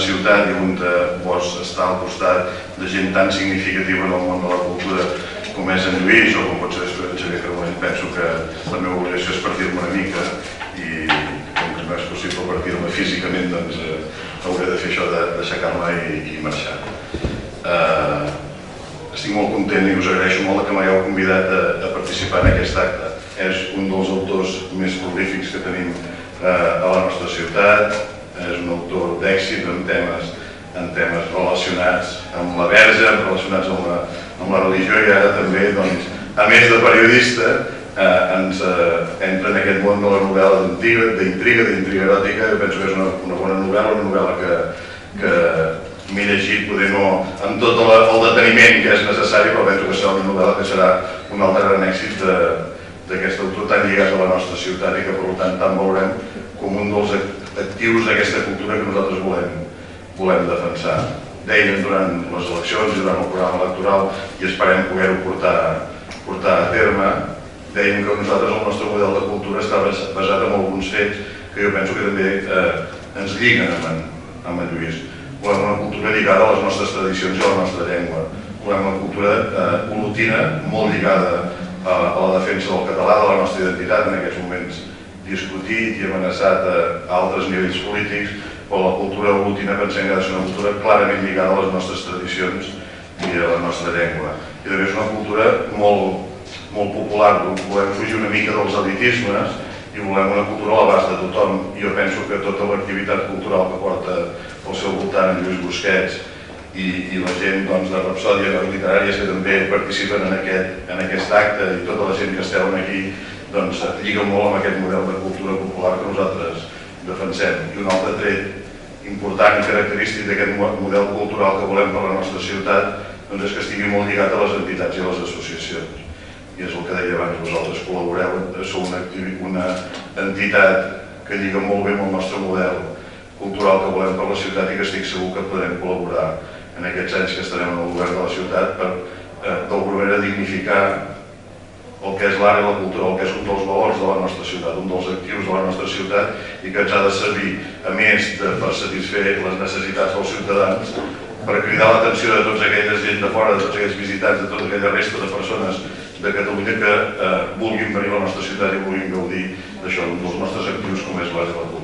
ciutat i on vols estar al costat de gent tan significativa en el món de la cultura com és en Lluís o com pot ser després en Xavier Carbonell, penso que la meva obligació és partir-me una mica i com que no és possible partir-me físicament, doncs hauré de fer això d'aixecar-me i marxar. Estic molt content i us agraeixo molt que m'hagueu convidat a participar en aquest acte. És un dels autors més prolífics que tenim a la nostra ciutat, és un autor d'èxit en temes relacionats amb la Verge, relacionats amb la religió i ara també, a més de periodista, ens entra en aquest món de la novel·la d'intriga eròtica. Jo penso que és una bona novel·la, una novel·la que m'he llegit, poder no amb tot el deteniment que és necessari, però penso que serà una novel·la que serà un altre gran èxit d'aquest autor tan lligat a la nostra ciutat i que per tant tant veurem com un dels actius d'aquesta cultura que nosaltres volem defensar. Dèiem durant les eleccions i durant el programa electoral i esperem poder-ho portar a terme, dèiem que nosaltres el nostre model de cultura està basat en alguns fets que jo penso que també ens lliguen amb en Lluís. Volem una cultura lligada a les nostres tradicions i a la nostra llengua. Volem una cultura olotina molt lligada a la defensa del català, de la nostra identitat, en aquests moments discutit i amenaçat a altres nivells polítics, però la cultura olotina pensem que ha de ser una cultura clarament lligada a les nostres tradicions i a la nostra llengua. I també és una cultura molt popular, volem fugir una mica dels elitismes i volem una cultura a l'abast de tothom. Jo penso que tota l'activitat cultural que porta al seu voltant en Lluís Busquets i la gent de Rapsòdia Literàries que també participen en aquest acte i tota la gent que esteu aquí lliga molt amb aquest model de cultura popular que nosaltres defensem. I un altre tret important i característic d'aquest model cultural que volem per a la nostra ciutat és que estigui molt lligat a les entitats i a les associacions. I és el que deia abans, vosaltres col·laboreu, sou una entitat que lliga molt bé amb el nostre model cultural que volem per a la ciutat i que estic segur que podrem col·laborar en aquests anys que estarem en el govern de la ciutat per d'alguna manera dignificar el que és l'art i la cultura, el que és un dels valors de la nostra ciutat, un dels actius de la nostra ciutat i que ens ha de servir, a més per satisfer les necessitats dels ciutadans, per cridar l'atenció de tots aquella gent de fora, de tots aquells visitants, de tota aquella resta de persones de Catalunya que vulguin venir a la nostra ciutat i vulguin gaudir d'això, dels nostres actius com és l'art i la cultura.